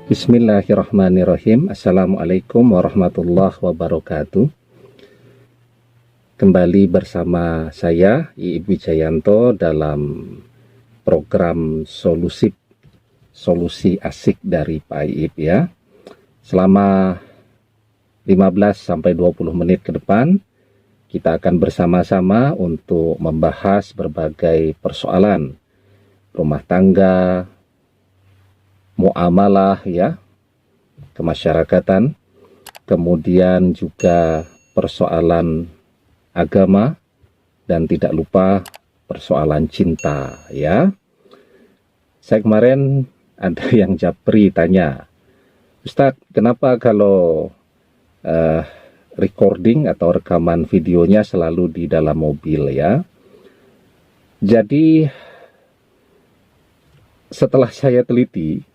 Bismillahirrahmanirrahim. Assalamualaikum warahmatullahi wabarakatuh. Kembali bersama saya Iib Wijayanto dalam program solusi asik dari Pak Iib ya. Selama 15-20 menit ke depan kita akan bersama-sama untuk membahas berbagai persoalan rumah tangga, muamalah ya, kemasyarakatan, kemudian juga persoalan agama, dan tidak lupa persoalan cinta ya. Saya kemarin ada yang japri tanya, Ustadz, kenapa kalau recording atau rekaman videonya selalu di dalam mobil ya? Jadi setelah saya teliti,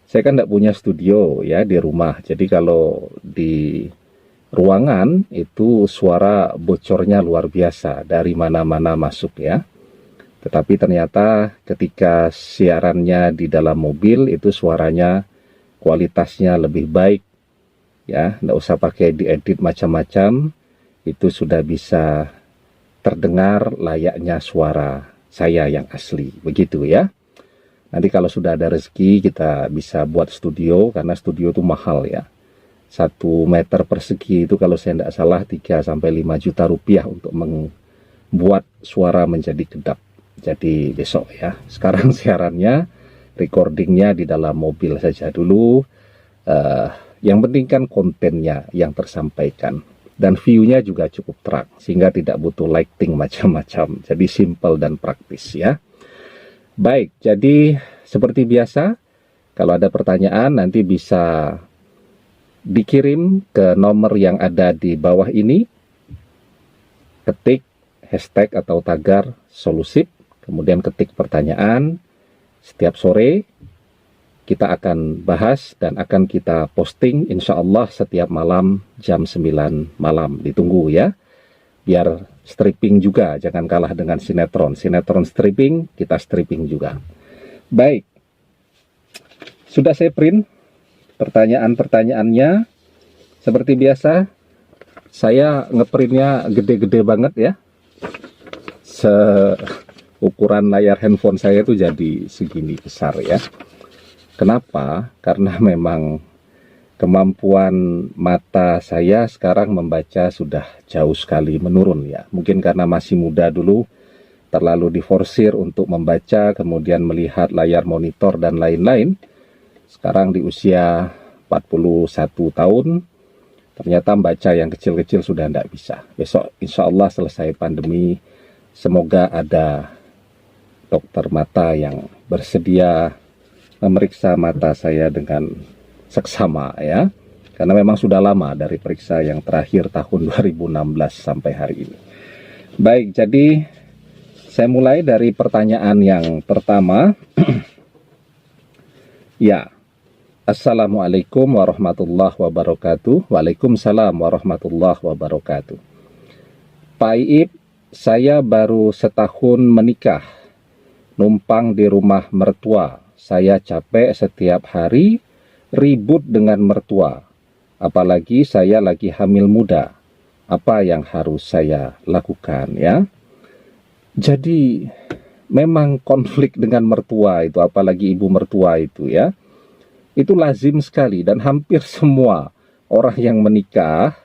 saya kan tidak punya studio ya di rumah. Jadi kalau di ruangan itu suara bocornya luar biasa dari mana-mana masuk ya. Tetapi ternyata ketika siarannya di dalam mobil itu suaranya kualitasnya lebih baik ya. Tidak usah pakai diedit macam-macam, itu sudah bisa terdengar layaknya suara saya yang asli. Begitu ya. Nanti kalau sudah ada rezeki kita bisa buat studio, karena studio itu mahal ya. 1 meter persegi itu kalau saya tidak salah 3-5 juta rupiah untuk membuat suara menjadi kedap. Jadi besok ya. Sekarang siarannya, recordingnya di dalam mobil saja dulu. Yang penting kan kontennya yang tersampaikan. Dan view-nya juga cukup terang, sehingga tidak butuh lighting macam-macam. Jadi simple dan praktis ya. Baik, jadi seperti biasa, kalau ada pertanyaan nanti bisa dikirim ke nomor yang ada di bawah ini. Ketik hashtag atau tagar solusip, kemudian ketik pertanyaan. Setiap sore kita akan bahas dan akan kita posting insya Allah setiap malam jam 9 malam. Ditunggu ya. Biar stripping juga, jangan kalah dengan sinetron. Sinetron stripping, kita stripping juga. Baik, sudah saya print pertanyaan-pertanyaannya. Seperti biasa, saya ngeprintnya gede-gede banget ya. Ukuran layar handphone saya itu jadi segini besar ya. Kenapa? Karena memang kemampuan mata saya sekarang membaca sudah jauh sekali menurun ya. Mungkin karena masih muda dulu terlalu diforsir untuk membaca, kemudian melihat layar monitor dan lain-lain. Sekarang di usia 41 tahun, ternyata membaca yang kecil-kecil sudah tidak bisa. Besok insya Allah selesai pandemi, semoga ada dokter mata yang bersedia memeriksa mata saya dengan seksama ya, karena memang sudah lama dari periksa yang terakhir tahun 2016 sampai hari ini. Baik, jadi saya mulai dari pertanyaan yang pertama. Ya, Assalamualaikum warahmatullahi wabarakatuh. Waalaikumsalam warahmatullahi wabarakatuh. Pak Iib, saya baru setahun menikah, numpang di rumah mertua. Saya capek setiap hari ribut dengan mertua, apalagi saya lagi hamil muda. Apa yang harus saya lakukan ya? Jadi memang konflik dengan mertua itu, apalagi ibu mertua itu ya, itu lazim sekali dan hampir semua orang yang menikah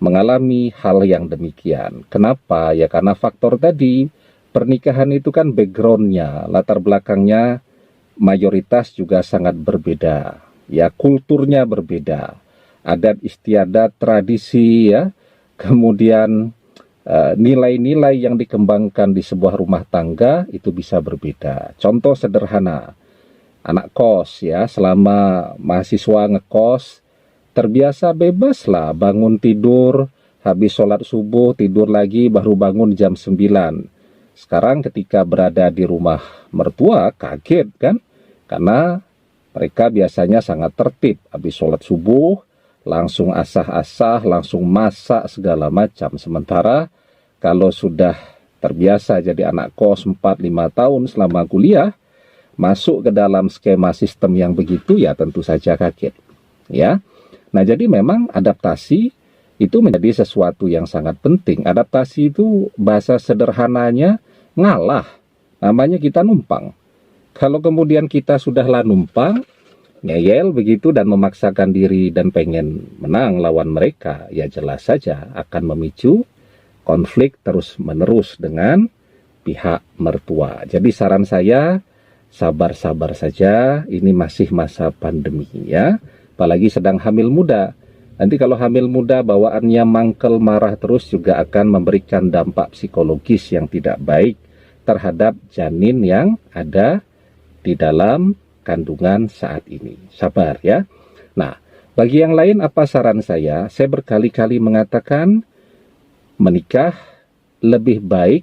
mengalami hal yang demikian. Kenapa? Ya karena faktor tadi, pernikahan itu kan backgroundnya, latar belakangnya mayoritas juga sangat berbeda ya, kulturnya berbeda, adat istiadat, tradisi ya, kemudian nilai-nilai yang dikembangkan di sebuah rumah tangga itu bisa berbeda. Contoh sederhana, anak kos ya, selama mahasiswa ngekos terbiasa bebas lah, bangun tidur, habis sholat subuh tidur lagi, baru bangun jam 9. Sekarang ketika berada di rumah mertua kaget kan, karena mereka biasanya sangat tertib, habis sholat subuh langsung asah-asah, langsung masak segala macam. Sementara kalau sudah terbiasa jadi anak kos 4-5 tahun selama kuliah, masuk ke dalam skema sistem yang begitu, ya tentu saja kaget. Ya, nah jadi memang adaptasi itu menjadi sesuatu yang sangat penting. Adaptasi itu bahasa sederhananya ngalah, namanya kita numpang. Kalau kemudian kita sudahlah numpang, ngeyel begitu dan memaksakan diri dan pengen menang lawan mereka, ya jelas saja akan memicu konflik terus-menerus dengan pihak mertua. Jadi saran saya, sabar-sabar saja, ini masih masa pandemi ya, apalagi sedang hamil muda. Nanti kalau hamil muda bawaannya mangkel, marah terus juga akan memberikan dampak psikologis yang tidak baik terhadap janin yang ada di dalam kandungan saat ini. Sabar ya. Nah, bagi yang lain apa saran saya? Saya berkali-kali mengatakan menikah lebih baik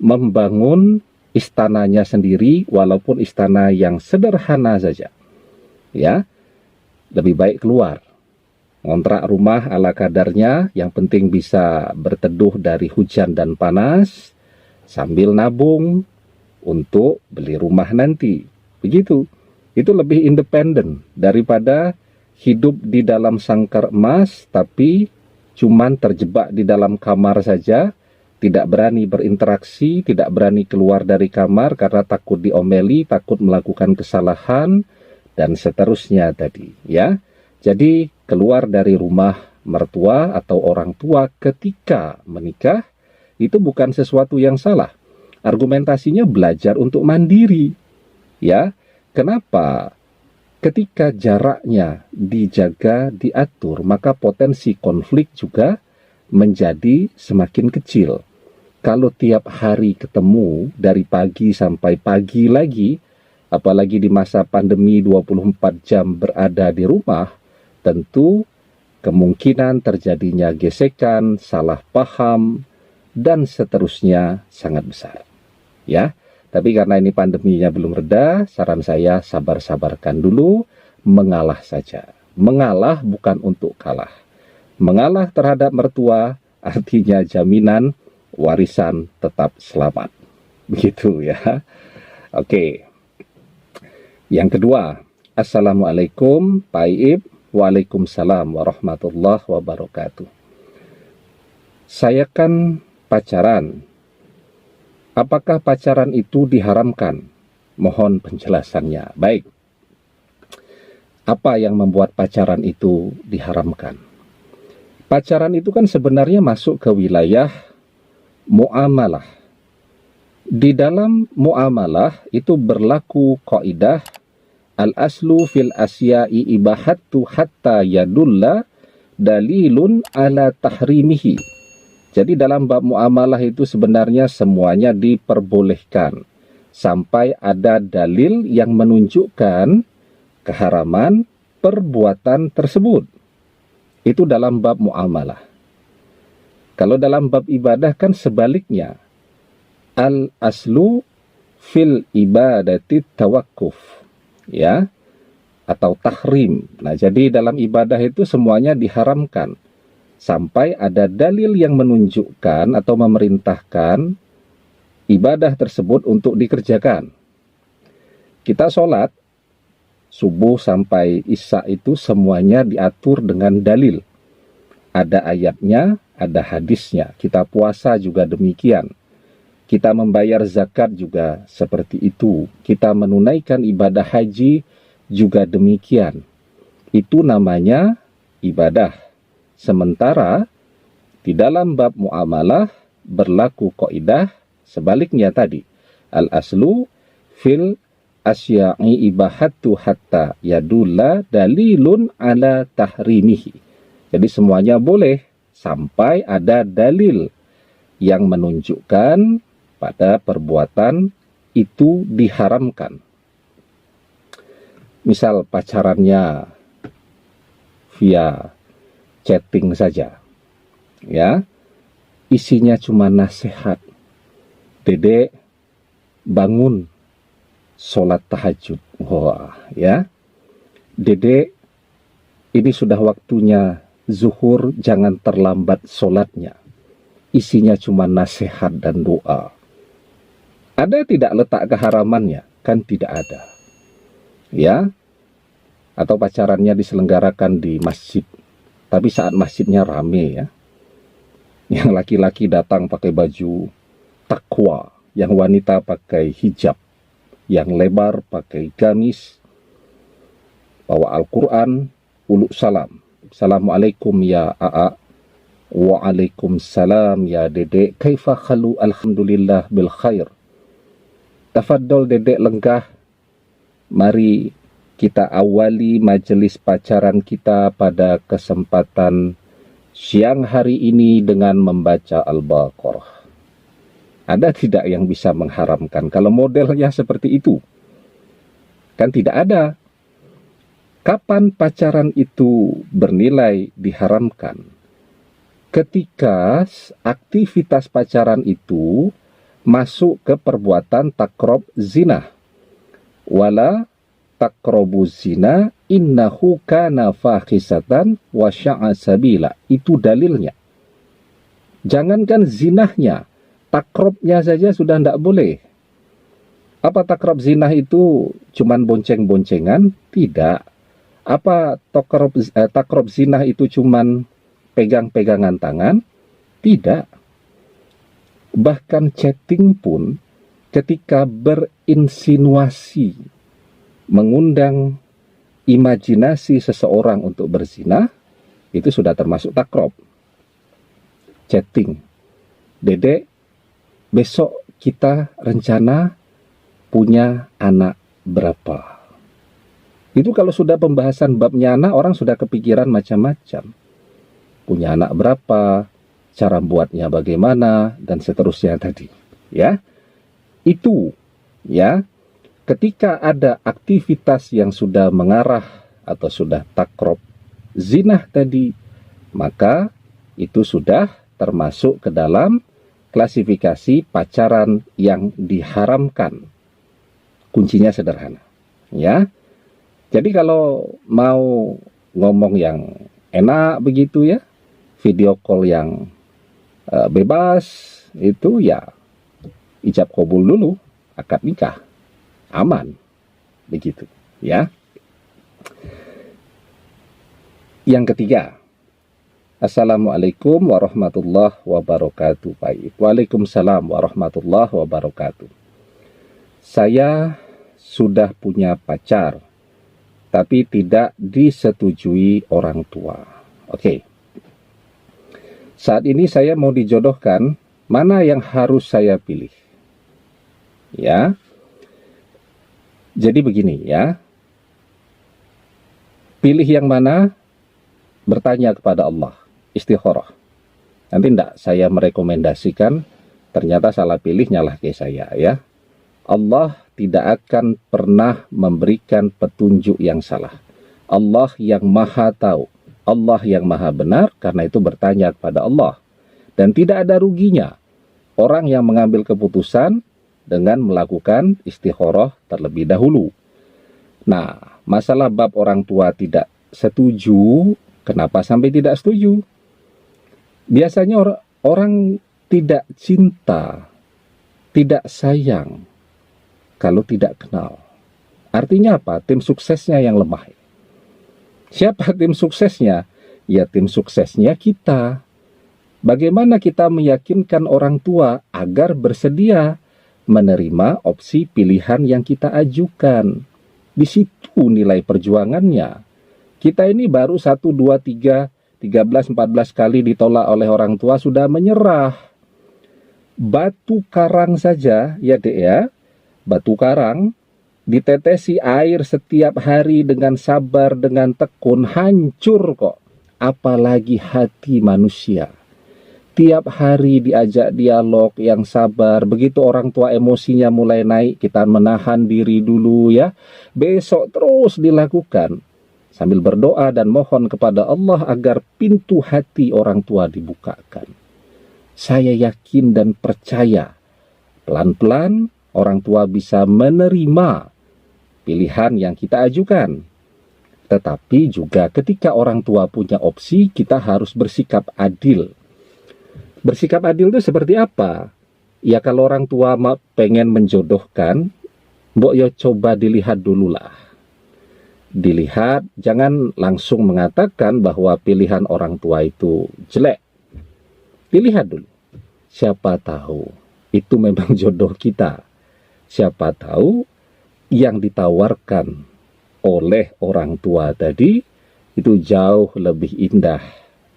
membangun istananya sendiri, walaupun istana yang sederhana saja. Ya, lebih baik keluar. Ngontrak rumah ala kadarnya, yang penting bisa berteduh dari hujan dan panas, sambil nabung untuk beli rumah nanti. Begitu. Itu lebih independen daripada hidup di dalam sangkar emas, tapi cuman terjebak di dalam kamar saja, tidak berani berinteraksi, tidak berani keluar dari kamar karena takut diomeli, takut melakukan kesalahan, dan seterusnya tadi. Ya, jadi keluar dari rumah mertua atau orang tua ketika menikah itu bukan sesuatu yang salah. Argumentasinya belajar untuk mandiri. Ya, kenapa? Ketika jaraknya dijaga, diatur, maka potensi konflik juga menjadi semakin kecil. Kalau tiap hari ketemu dari pagi sampai pagi lagi, apalagi di masa pandemi 24 jam berada di rumah, tentu kemungkinan terjadinya gesekan, salah paham, dan seterusnya sangat besar. Ya, tapi karena ini pandeminya belum reda, saran saya sabar-sabarkan dulu, mengalah saja. Mengalah bukan untuk kalah. Mengalah terhadap mertua artinya jaminan warisan tetap selamat. Begitu ya. Oke. Yang kedua, Assalamualaikum Pak Iib. Waalaikumsalam warahmatullahi wabarakatuh. Saya kan pacaran. Apakah pacaran itu diharamkan? Mohon penjelasannya. Baik. Apa yang membuat pacaran itu diharamkan? Pacaran itu kan sebenarnya masuk ke wilayah muamalah. Di dalam muamalah itu berlaku kaidah al-aslu fil asya'i ibahatu hatta yadulla dalilun ala tahrimihi. Jadi dalam bab muamalah itu sebenarnya semuanya diperbolehkan sampai ada dalil yang menunjukkan keharaman perbuatan tersebut. Itu dalam bab muamalah. Kalau dalam bab ibadah kan sebaliknya. Al-aslu fil ibadati tawakkuf. Ya, atau tahrim. Nah, jadi dalam ibadah itu semuanya diharamkan sampai ada dalil yang menunjukkan atau memerintahkan ibadah tersebut untuk dikerjakan. Kita sholat subuh sampai isya itu semuanya diatur dengan dalil. Ada ayatnya, ada hadisnya. Kita puasa juga demikian. Kita membayar zakat juga seperti itu. Kita menunaikan ibadah haji juga demikian. Itu namanya ibadah. Sementara di dalam bab muamalah berlaku kaidah sebaliknya tadi. Al-aslu fil asya'i ibahatu hatta yadulla dalilun ala tahrimihi. Jadi semuanya boleh sampai ada dalil yang menunjukkan pada perbuatan itu diharamkan. Misal pacarannya via chatting saja, ya, isinya cuma nasihat. Dedek, bangun, sholat tahajud. Wah, ya. Dedek, ini sudah waktunya zuhur, jangan terlambat sholatnya. Isinya cuma nasihat dan doa. Ada tidak letak keharamannya? kan tidak ada. Ya, atau pacarannya diselenggarakan di masjid, tapi saat masjidnya rame ya, yang laki-laki datang pakai baju takwa, yang wanita pakai hijab, yang lebar pakai gamis, bawa Al-Quran, uluk salam. Assalamualaikum ya AA, waalaikumsalam ya dedek, kaifa khalu, alhamdulillah bil khair. Tafaddol dedek lenggah, mari kita awali majelis pacaran kita pada kesempatan siang hari ini dengan membaca Al-Baqarah. Ada tidak yang bisa mengharamkan kalau modelnya seperti itu? Kan tidak ada. Kapan pacaran itu bernilai diharamkan? Ketika aktivitas pacaran itu masuk ke perbuatan takrab zina. Wala taqrabu zina innahu kana fakhisatan wa sya'a sabila. Itu dalilnya. Jangankan zinahnya, takrabnya saja sudah tidak boleh. Apa takrab zinah itu cuman bonceng-boncengan? Tidak. Apa takrab zinah itu cuman pegang-pegangan tangan? Tidak. Bahkan chatting pun ketika berinsinuasi, mengundang imajinasi seseorang untuk berzina, itu sudah termasuk takrab. Chatting, dedek, besok kita rencana punya anak berapa? Itu kalau sudah pembahasan babnya anak, orang sudah kepikiran macam-macam. Punya anak berapa, cara buatnya bagaimana, dan seterusnya tadi. Ya, itu ya. Ketika ada aktivitas yang sudah mengarah atau sudah takrab zinah tadi, maka itu sudah termasuk ke dalam klasifikasi pacaran yang diharamkan. Kuncinya sederhana, ya. Jadi kalau mau ngomong yang enak begitu ya, video call yang bebas, itu ya ijab kabul dulu, akad nikah. Aman, begitu ya. Yang ketiga, Assalamualaikum warahmatullahi wabarakatuh. Baik, Waalaikumsalam warahmatullahi wabarakatuh. Saya sudah punya pacar, tapi tidak disetujui orang tua. Oke. Saat ini saya mau dijodohkan, mana yang harus saya pilih? Ya. Jadi begini ya, pilih yang mana, bertanya kepada Allah, istikharah. Nanti tidak saya merekomendasikan, ternyata salah pilih nyalah ke saya ya. Allah tidak akan pernah memberikan petunjuk yang salah. Allah yang maha tahu, Allah yang maha benar, karena itu bertanya kepada Allah. Dan tidak ada ruginya orang yang mengambil keputusan dengan melakukan istikharah terlebih dahulu. Nah, masalah bab orang tua tidak setuju, kenapa sampai tidak setuju? Biasanya orang tidak cinta, tidak sayang kalau tidak kenal. Artinya apa? Tim suksesnya yang lemah. Siapa tim suksesnya? Ya tim suksesnya kita. Bagaimana kita meyakinkan orang tua agar bersedia menerima opsi pilihan yang kita ajukan? Di situ nilai perjuangannya. Kita ini baru 1, 2, 3, 13, 14 kali ditolak oleh orang tua sudah menyerah. Batu karang saja ya dek ya, batu karang ditetesi air setiap hari dengan sabar, dengan tekun, hancur kok. Apalagi hati manusia. Tiap hari diajak dialog yang sabar. Begitu orang tua emosinya mulai naik, kita menahan diri dulu ya. Besok terus dilakukan. Sambil berdoa dan mohon kepada Allah agar pintu hati orang tua dibukakan. Saya yakin dan percaya, pelan-pelan orang tua bisa menerima pilihan yang kita ajukan. Tetapi juga ketika orang tua punya opsi, kita harus bersikap adil. Bersikap adil itu seperti apa? Ya kalau orang tua pengen menjodohkan, mbok yo coba dilihat dululah. Dilihat, jangan langsung mengatakan bahwa pilihan orang tua itu jelek. Dilihat dulu. Siapa tahu itu memang jodoh kita. Siapa tahu yang ditawarkan oleh orang tua tadi itu jauh lebih indah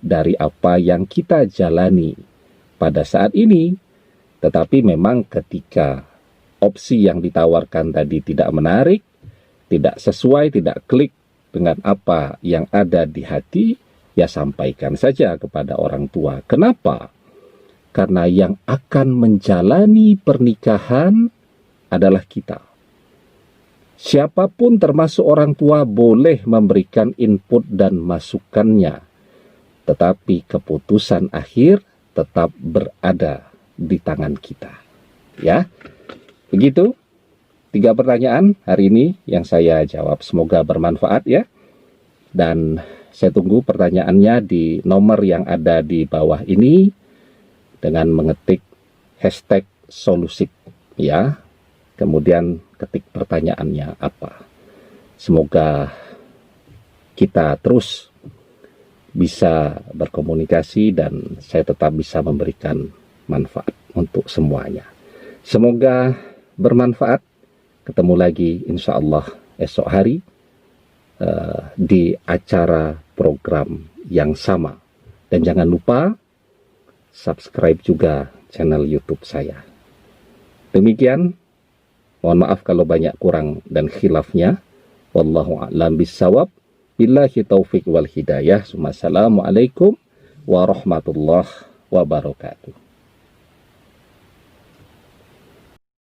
dari apa yang kita jalani pada saat ini. Tetapi memang ketika opsi yang ditawarkan tadi tidak menarik, tidak sesuai, tidak klik dengan apa yang ada di hati, ya sampaikan saja kepada orang tua. Kenapa? Karena yang akan menjalani pernikahan adalah kita. Siapapun termasuk orang tua boleh memberikan input dan masukannya, tetapi keputusan akhir tetap berada di tangan kita. Ya, begitu. 3 pertanyaan hari ini yang saya jawab, semoga bermanfaat ya. Dan saya tunggu pertanyaannya di nomor yang ada di bawah ini dengan mengetik hashtag Solusik ya. Kemudian ketik pertanyaannya apa. Semoga kita terus bisa berkomunikasi dan saya tetap bisa memberikan manfaat untuk semuanya. Semoga bermanfaat. Ketemu lagi insya Allah esok hari di acara program yang sama. Dan jangan lupa subscribe juga channel YouTube saya. Demikian, mohon maaf kalau banyak kurang dan khilafnya. Wallahu a'lam bissawab. Billahi taufiq wal hidayah. Assalamualaikum warahmatullahi wabarakatuh.